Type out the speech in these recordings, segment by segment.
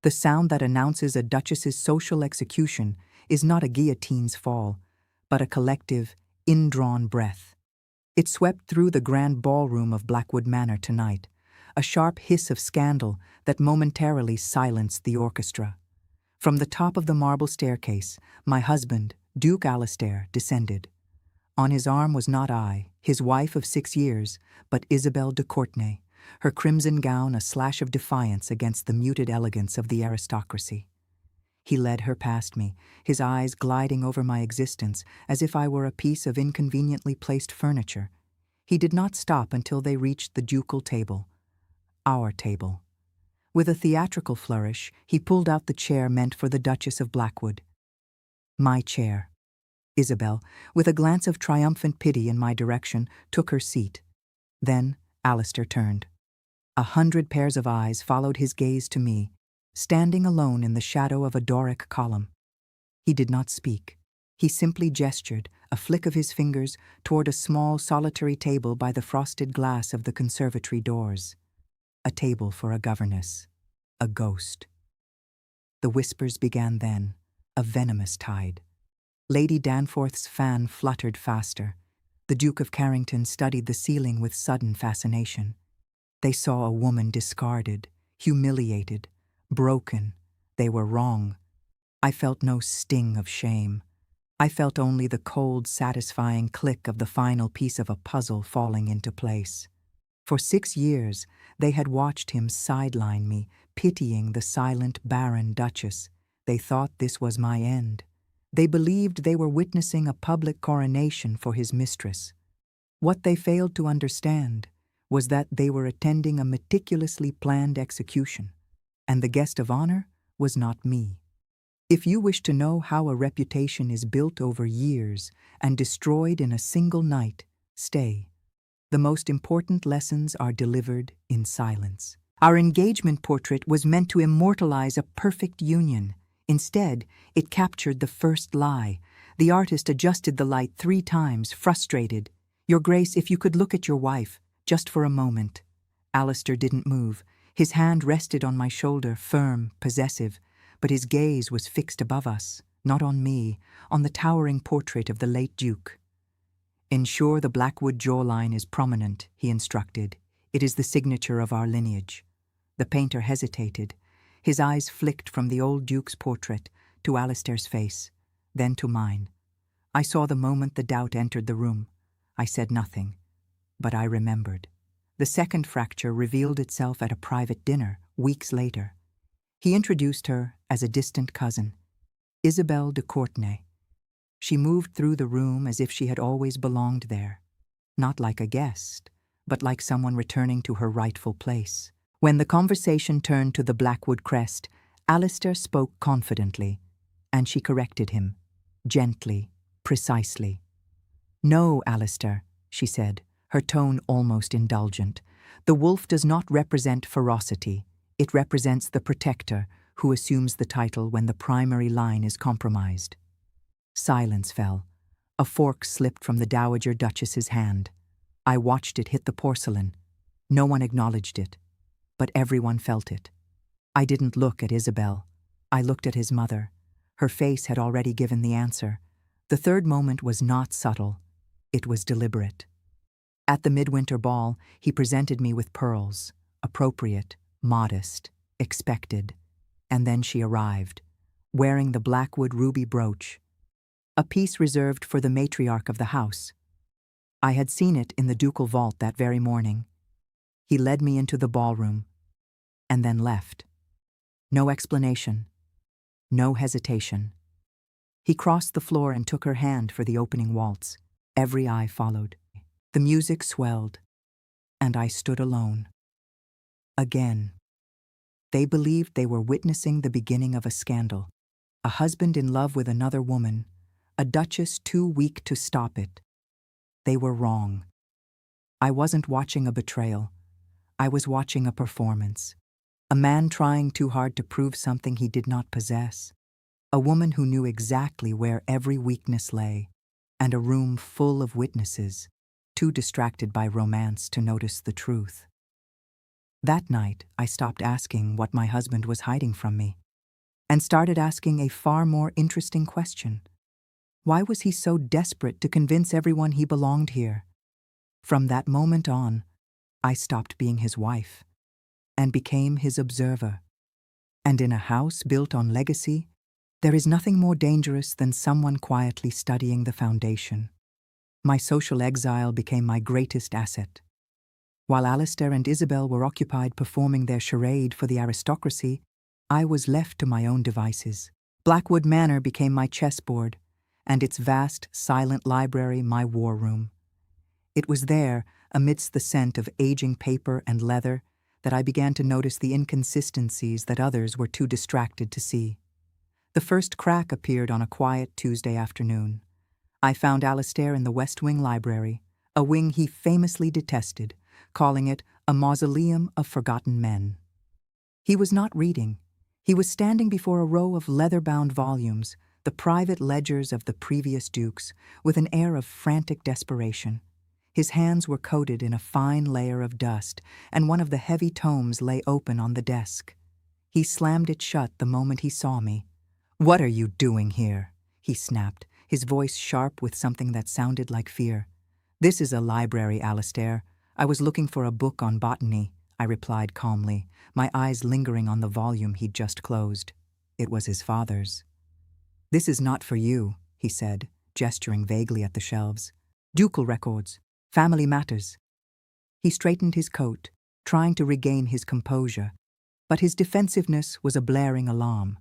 The sound that announces a duchess's social execution is not a guillotine's fall, but a collective, indrawn breath. It swept through the grand ballroom of Blackwood Manor tonight, a sharp hiss of scandal that momentarily silenced the orchestra. From the top of the marble staircase, my husband, Duke Alastair, descended. On his arm was not I, his wife of 6 years, but Isabel de Courtenay, her crimson gown a slash of defiance against the muted elegance of the aristocracy. He led her past me, his eyes gliding over my existence as if I were a piece of inconveniently placed furniture. He did not stop until they reached the ducal table. Our table. With a theatrical flourish, he pulled out the chair meant for the Duchess of Blackwood. My chair. Isabel, with a glance of triumphant pity in my direction, took her seat. Then Alastair turned. 100 pairs of eyes followed his gaze to me, standing alone in the shadow of a Doric column. He did not speak. He simply gestured, a flick of his fingers, toward a small solitary table by the frosted glass of the conservatory doors. A table for a governess. A ghost. The whispers began then, a venomous tide. Lady Danforth's fan fluttered faster. The Duke of Carrington studied the ceiling with sudden fascination. They saw a woman discarded, humiliated, broken. They were wrong. I felt no sting of shame. I felt only the cold, satisfying click of the final piece of a puzzle falling into place. For 6 years, they had watched him sideline me, pitying the silent, barren Duchess. They thought this was my end. They believed they were witnessing a public coronation for his mistress. What they failed to understand was that they were attending a meticulously planned execution, and the guest of honor was not me. If you wish to know how a reputation is built over years and destroyed in a single night, stay. The most important lessons are delivered in silence. Our engagement portrait was meant to immortalize a perfect union. Instead, it captured the first lie. The artist adjusted the light 3 times, frustrated. "Your Grace, if you could look at your wife, just for a moment." Alastair didn't move. His hand rested on my shoulder, firm, possessive, but his gaze was fixed above us, not on me, on the towering portrait of the late Duke. "Ensure the Blackwood jawline is prominent," he instructed. "It is the signature of our lineage." The painter hesitated. His eyes flicked from the old Duke's portrait to Alastair's face, then to mine. I saw the moment the doubt entered the room. I said nothing, but I remembered. The second fracture revealed itself at a private dinner, weeks later. He introduced her as a distant cousin, Isabel de Courtenay. She moved through the room as if she had always belonged there, not like a guest, but like someone returning to her rightful place. When the conversation turned to the Blackwood crest, Alastair spoke confidently, and she corrected him, gently, precisely. "No, Alastair," she said, her tone almost indulgent. "The wolf does not represent ferocity. It represents the protector who assumes the title when the primary line is compromised." Silence fell. A fork slipped from the Dowager Duchess's hand. I watched it hit the porcelain. No one acknowledged it, but everyone felt it. I didn't look at Isabel. I looked at his mother. Her face had already given the answer. The third moment was not subtle. It was deliberate. At the midwinter ball, he presented me with pearls, appropriate, modest, expected. And then she arrived, wearing the Blackwood ruby brooch, a piece reserved for the matriarch of the house. I had seen it in the ducal vault that very morning. He led me into the ballroom, and then left. No explanation, no hesitation. He crossed the floor and took her hand for the opening waltz. Every eye followed. The music swelled, and I stood alone. Again. They believed they were witnessing the beginning of a scandal. A husband in love with another woman, a duchess too weak to stop it. They were wrong. I wasn't watching a betrayal. I was watching a performance. A man trying too hard to prove something he did not possess. A woman who knew exactly where every weakness lay. And a room full of witnesses, too distracted by romance to notice the truth. That night, I stopped asking what my husband was hiding from me and started asking a far more interesting question. Why was he so desperate to convince everyone he belonged here? From that moment on, I stopped being his wife and became his observer. And in a house built on legacy, there is nothing more dangerous than someone quietly studying the foundation. My social exile became my greatest asset. While Alistair and Isabel were occupied performing their charade for the aristocracy, I was left to my own devices. Blackwood Manor became my chessboard, and its vast, silent library my war room. It was there, amidst the scent of aging paper and leather, that I began to notice the inconsistencies that others were too distracted to see. The first crack appeared on a quiet Tuesday afternoon. I found Alistair in the West Wing library, a wing he famously detested, calling it a mausoleum of forgotten men. He was not reading. He was standing before a row of leather-bound volumes, the private ledgers of the previous dukes, with an air of frantic desperation. His hands were coated in a fine layer of dust, and one of the heavy tomes lay open on the desk. He slammed it shut the moment he saw me. "What are you doing here?" he snapped, his voice sharp with something that sounded like fear. "This is a library, Alistair. I was looking for a book on botany," I replied calmly, my eyes lingering on the volume he'd just closed. It was his father's. "This is not for you," he said, gesturing vaguely at the shelves. "Ducal records. Family matters." He straightened his coat, trying to regain his composure, but his defensiveness was a blaring alarm.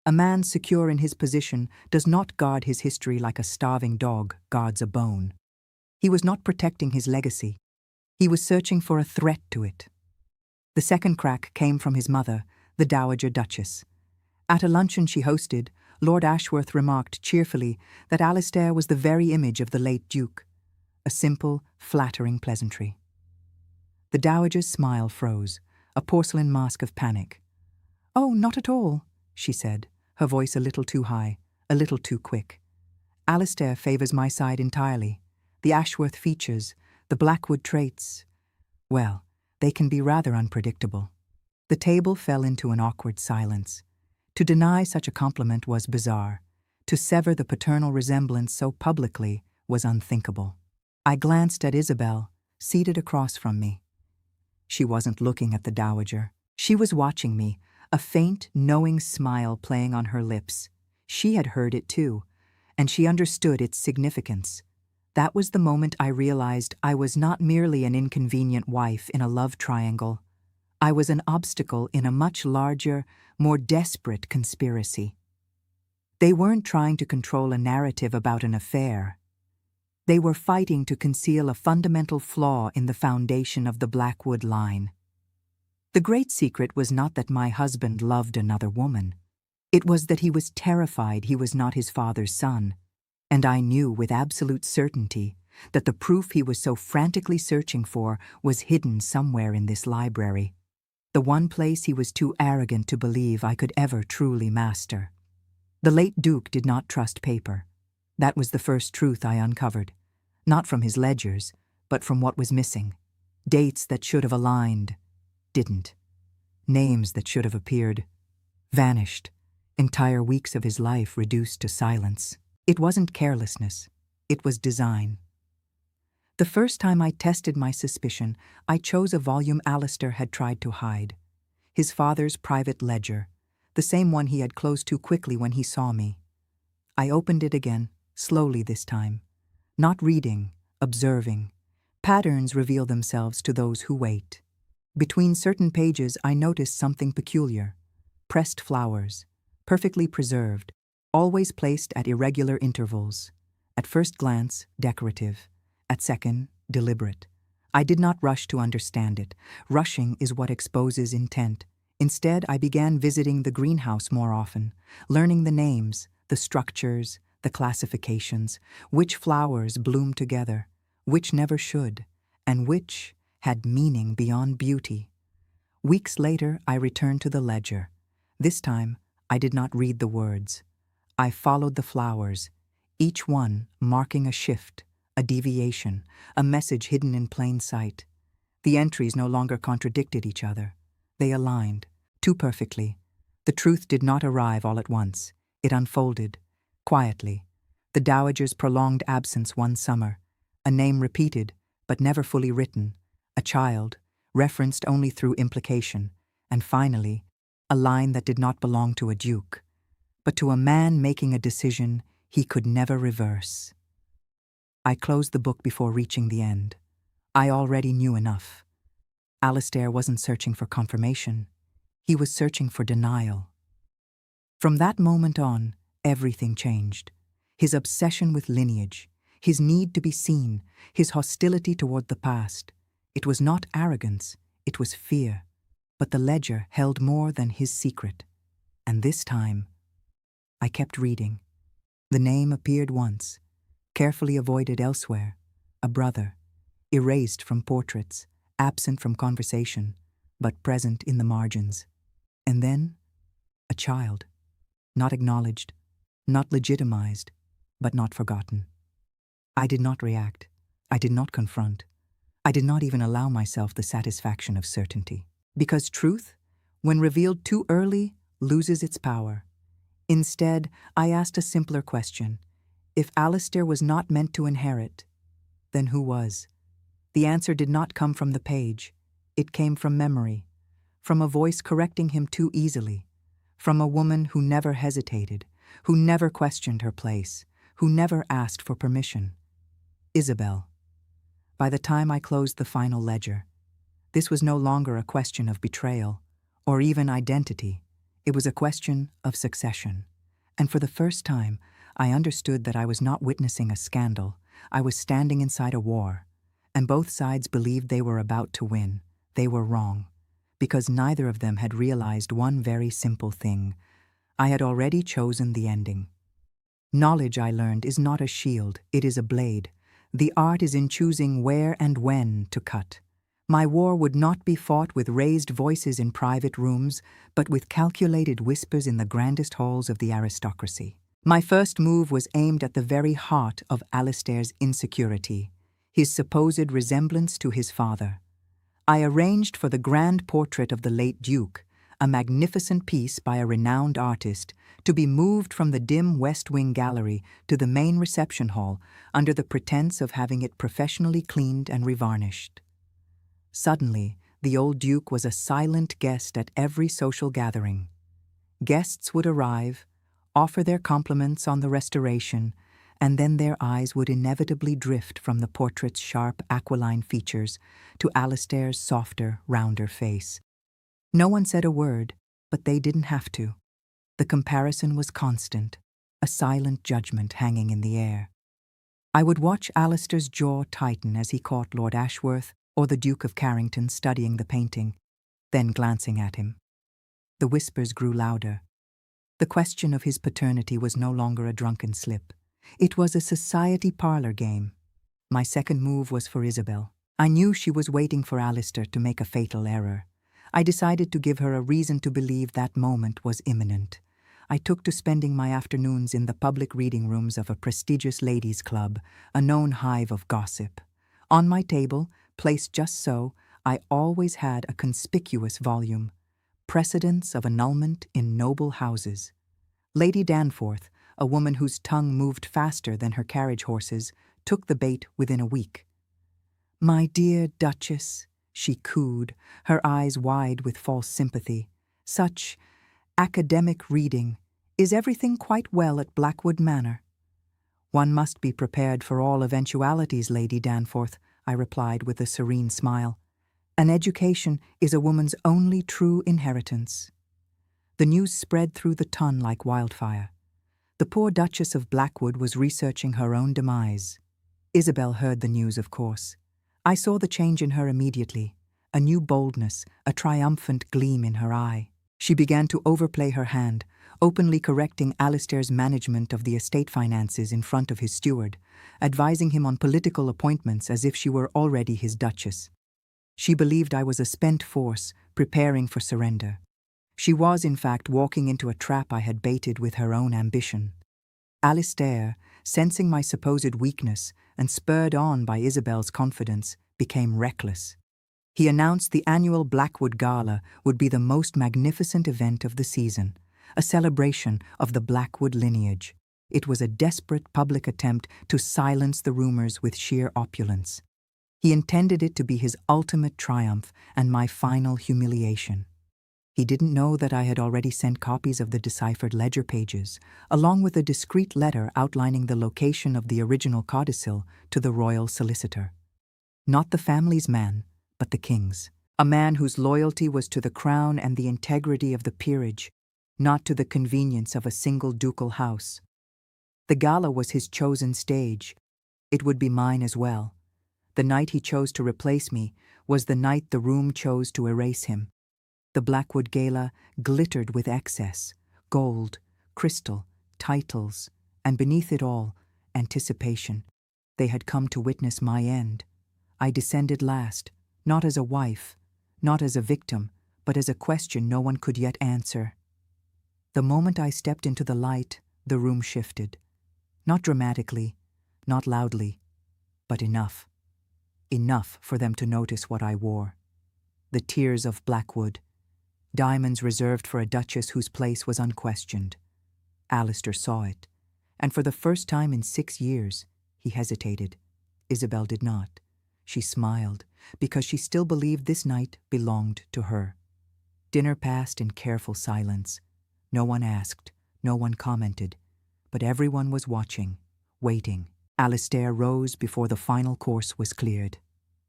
A man secure in his position does not guard his history like a starving dog guards a bone. He was not protecting his legacy. He was searching for a threat to it. The second crack came from his mother, the Dowager Duchess. At a luncheon she hosted, Lord Ashworth remarked cheerfully that Alistair was the very image of the late Duke. A simple, flattering pleasantry. The Dowager's smile froze, a porcelain mask of panic. "Oh, not at all," she said, her voice a little too high, a little too quick. "Alistair favours my side entirely. The Ashworth features, the Blackwood traits, well, they can be rather unpredictable." The table fell into an awkward silence. To deny such a compliment was bizarre. To sever the paternal resemblance so publicly was unthinkable. I glanced at Isabel, seated across from me. She wasn't looking at the Dowager. She was watching me, a faint, knowing smile playing on her lips. She had heard it too, and she understood its significance. That was the moment I realized I was not merely an inconvenient wife in a love triangle. I was an obstacle in a much larger, more desperate conspiracy. They weren't trying to control a narrative about an affair. They were fighting to conceal a fundamental flaw in the foundation of the Blackwood line. The great secret was not that my husband loved another woman. It was that he was terrified he was not his father's son, and I knew with absolute certainty that the proof he was so frantically searching for was hidden somewhere in this library, the one place he was too arrogant to believe I could ever truly master. The late Duke did not trust paper. That was the first truth I uncovered, not from his ledgers, but from what was missing. Dates that should have aligned, didn't. Names that should have appeared, vanished. Entire weeks of his life reduced to silence. It wasn't carelessness, it was design. The first time I tested my suspicion, I chose a volume Alistair had tried to hide. His father's private ledger, the same one he had closed too quickly when he saw me. I opened it again, slowly this time. Not reading, observing. Patterns reveal themselves to those who wait. Between certain pages I noticed something peculiar. Pressed flowers, perfectly preserved, always placed at irregular intervals. At first glance, decorative. At second, deliberate. I did not rush to understand it. Rushing is what exposes intent. Instead, I began visiting the greenhouse more often, learning the names, the structures, the classifications, which flowers bloom together, which never should, and which had meaning beyond beauty. Weeks later, I returned to the ledger. This time, I did not read the words. I followed the flowers, each one marking a shift, a deviation, a message hidden in plain sight. The entries no longer contradicted each other. They aligned, too perfectly. The truth did not arrive all at once. It unfolded, quietly. The dowager's prolonged absence one summer, a name repeated, but never fully written, a child, referenced only through implication, and finally, a line that did not belong to a duke, but to a man making a decision he could never reverse. I closed the book before reaching the end. I already knew enough. Alistair wasn't searching for confirmation. He was searching for denial. From that moment on, everything changed. His obsession with lineage, his need to be seen, his hostility toward the past. It was not arrogance, it was fear. But the ledger held more than his secret. And this time, I kept reading. The name appeared once, carefully avoided elsewhere, a brother, erased from portraits, absent from conversation, but present in the margins. And then, a child, not acknowledged, not legitimized, but not forgotten. I did not react. I did not confront. I did not even allow myself the satisfaction of certainty. Because truth, when revealed too early, loses its power. Instead, I asked a simpler question. If Alistair was not meant to inherit, then who was? The answer did not come from the page. It came from memory, from a voice correcting him too easily, from a woman who never hesitated, who never questioned her place, who never asked for permission. Isabel. By the time I closed the final ledger, this was no longer a question of betrayal, or even identity. It was a question of succession. And for the first time, I understood that I was not witnessing a scandal. I was standing inside a war. And both sides believed they were about to win. They were wrong. Because neither of them had realized one very simple thing. I had already chosen the ending. Knowledge, I learned, is not a shield, it is a blade. The art is in choosing where and when to cut. My war would not be fought with raised voices in private rooms, but with calculated whispers in the grandest halls of the aristocracy. My first move was aimed at the very heart of Alistair's insecurity, his supposed resemblance to his father. I arranged for the grand portrait of the late Duke, a magnificent piece by a renowned artist, to be moved from the dim West Wing gallery to the main reception hall under the pretense of having it professionally cleaned and revarnished. Suddenly, the old Duke was a silent guest at every social gathering. Guests would arrive, offer their compliments on the restoration, and then their eyes would inevitably drift from the portrait's sharp, aquiline features to Alistair's softer, rounder face. No one said a word, but they didn't have to. The comparison was constant, a silent judgment hanging in the air. I would watch Alistair's jaw tighten as he caught Lord Ashworth or the Duke of Carrington studying the painting, then glancing at him. The whispers grew louder. The question of his paternity was no longer a drunken slip. It was a society parlor game. My second move was for Isabel. I knew she was waiting for Alistair to make a fatal error. I decided to give her a reason to believe that moment was imminent. I took to spending my afternoons in the public reading rooms of a prestigious ladies' club, a known hive of gossip. On my table, placed just so, I always had a conspicuous volume, Precedents of Annulment in Noble Houses. Lady Danforth, a woman whose tongue moved faster than her carriage horses, took the bait within a week. "My dear Duchess," she cooed, her eyes wide with false sympathy. "Such academic reading. Is everything quite well at Blackwood Manor?" "One must be prepared for all eventualities, Lady Danforth," I replied with a serene smile. "An education is a woman's only true inheritance." The news spread through the ton like wildfire. The poor Duchess of Blackwood was researching her own demise. Isabel heard the news, of course. I saw the change in her immediately, a new boldness, a triumphant gleam in her eye. She began to overplay her hand, openly correcting Alistair's management of the estate finances in front of his steward, advising him on political appointments as if she were already his duchess. She believed I was a spent force, preparing for surrender. She was, in fact, walking into a trap I had baited with her own ambition. Alistair, sensing my supposed weakness and spurred on by Isabel's confidence, became reckless. He announced the annual Blackwood Gala would be the most magnificent event of the season, a celebration of the Blackwood lineage. It was a desperate public attempt to silence the rumors with sheer opulence. He intended it to be his ultimate triumph and my final humiliation. He didn't know that I had already sent copies of the deciphered ledger pages, along with a discreet letter outlining the location of the original codicil, to the royal solicitor. Not the family's man, but the king's. A man whose loyalty was to the crown and the integrity of the peerage, not to the convenience of a single ducal house. The gala was his chosen stage. It would be mine as well. The night he chose to replace me was the night the room chose to erase him. The Blackwood Gala glittered with excess, gold, crystal, titles, and beneath it all, anticipation. They had come to witness my end. I descended last, not as a wife, not as a victim, but as a question no one could yet answer. The moment I stepped into the light, the room shifted. Not dramatically, not loudly, but enough. Enough for them to notice what I wore. The tears of Blackwood. Diamonds reserved for a duchess whose place was unquestioned. Alistair saw it, and for the first time in 6 years, he hesitated. Isabel did not. She smiled, because she still believed this night belonged to her. Dinner passed in careful silence. No one asked, no one commented, but everyone was watching, waiting. Alistair rose before the final course was cleared.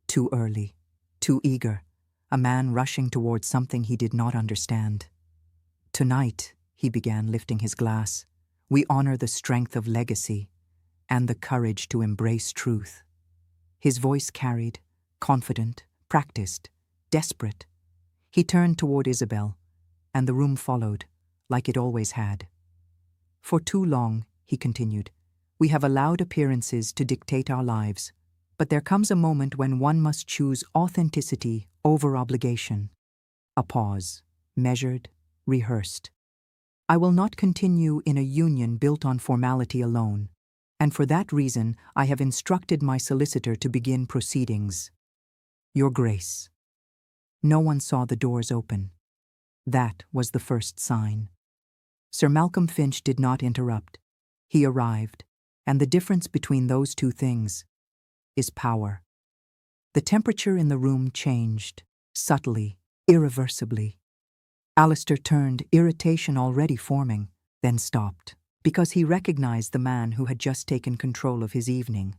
Too early, too eager. A man rushing towards something he did not understand. Tonight, he began, lifting his glass, we honor the strength of legacy and the courage to embrace truth. His voice carried, confident, practiced, desperate. He turned toward Isabel, and the room followed, like it always had. For too long, he continued, we have allowed appearances to dictate our lives, but there comes a moment when one must choose authenticity over obligation. A pause, measured, rehearsed. I will not continue in a union built on formality alone, and for that reason I have instructed my solicitor to begin proceedings. Your Grace. No one saw the doors open. That was the first sign. Sir Malcolm Finch did not interrupt. He arrived, and the difference between those two things is power. The temperature in the room changed, subtly, irreversibly. Alistair turned, irritation already forming, then stopped, because he recognized the man who had just taken control of his evening.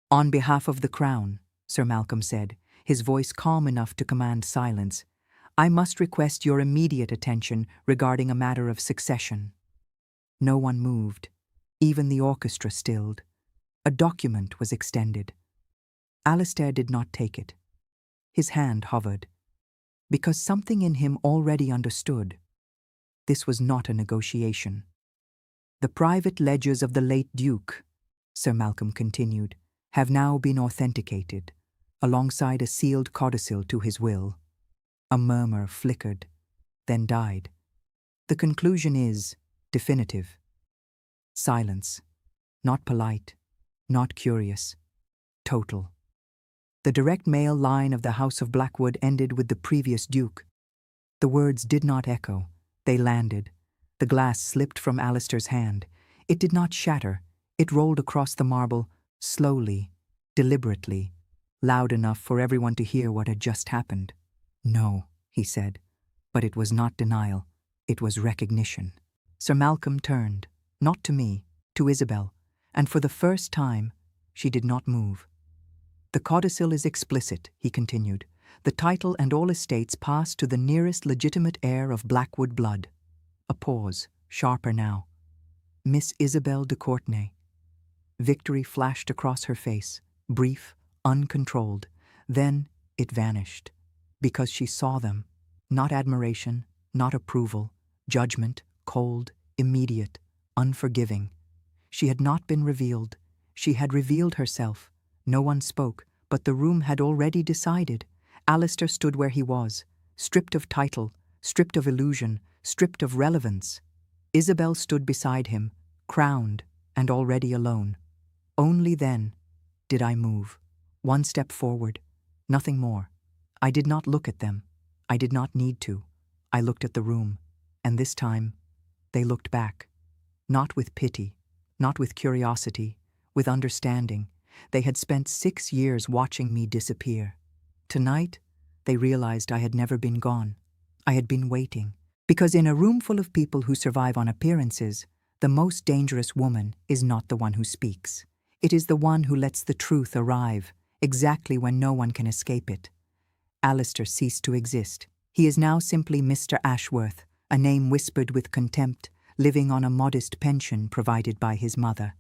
On behalf of the Crown, Sir Malcolm said, his voice calm enough to command silence, I must request your immediate attention regarding a matter of succession. No one moved. Even the orchestra stilled. A document was extended. Alistair did not take it. His hand hovered, because something in him already understood. This was not a negotiation. The private ledgers of the late Duke, Sir Malcolm continued, have now been authenticated, alongside a sealed codicil to his will. A murmur flickered, then died. The conclusion is definitive. Silence, not polite, not curious, total. The direct male line of the House of Blackwood ended with the previous Duke. The words did not echo, they landed. The glass slipped from Alistair's hand. It did not shatter, it rolled across the marble, slowly, deliberately, loud enough for everyone to hear what had just happened. No, he said, but it was not denial, it was recognition. Sir Malcolm turned, not to me, to Isabel, and for the first time, she did not move. The codicil is explicit, he continued. The title and all estates pass to the nearest legitimate heir of Blackwood blood. A pause, sharper now. Miss Isabel de Courtenay. Victory flashed across her face, brief, uncontrolled. Then it vanished, because she saw them. Not admiration, not approval, judgment, cold, immediate, unforgiving. She had not been revealed. She had revealed herself. No one spoke, but the room had already decided. Alistair stood where he was, stripped of title, stripped of illusion, stripped of relevance. Isabel stood beside him, crowned and already alone. Only then did I move. One step forward, nothing more. I did not look at them. I did not need to. I looked at the room, and this time, they looked back. Not with pity, not with curiosity, with understanding. They had spent 6 years watching me disappear. Tonight, they realized I had never been gone. I had been waiting. Because in a room full of people who survive on appearances, the most dangerous woman is not the one who speaks. It is the one who lets the truth arrive, exactly when no one can escape it. Alistair ceased to exist. He is now simply Mr. Ashworth, a name whispered with contempt, living on a modest pension provided by his mother.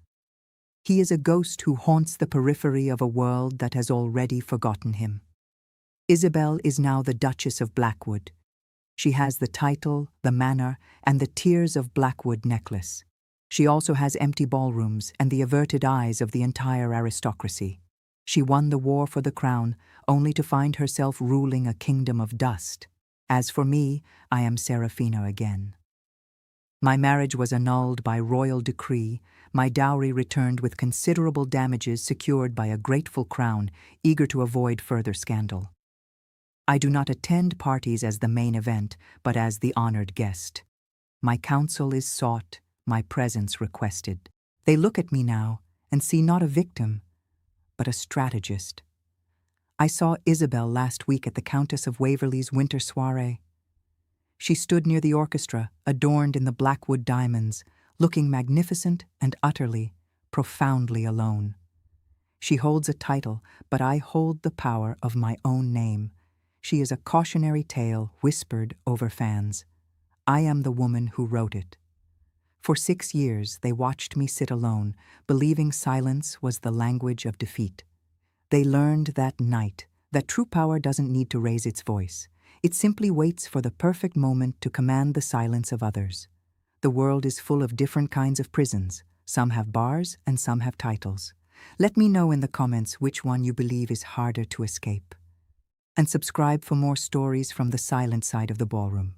He is a ghost who haunts the periphery of a world that has already forgotten him. Isabel is now the Duchess of Blackwood. She has the title, the manor, and the Tears of Blackwood necklace. She also has empty ballrooms and the averted eyes of the entire aristocracy. She won the war for the crown, only to find herself ruling a kingdom of dust. As for me, I am Serafina again. My marriage was annulled by royal decree, my dowry returned with considerable damages secured by a grateful crown, eager to avoid further scandal. I do not attend parties as the main event, but as the honored guest. My counsel is sought, my presence requested. They look at me now and see not a victim, but a strategist. I saw Isabel last week at the Countess of Waverley's winter soiree. She stood near the orchestra, adorned in the Blackwood diamonds, looking magnificent and utterly, profoundly alone. She holds a title, but I hold the power of my own name. She is a cautionary tale whispered over fans. I am the woman who wrote it. For 6 years they watched me sit alone, believing silence was the language of defeat. They learned that night that true power doesn't need to raise its voice. It simply waits for the perfect moment to command the silence of others. The world is full of different kinds of prisons. Some have bars and some have titles. Let me know in the comments which one you believe is harder to escape. And subscribe for more stories from the silent side of the ballroom.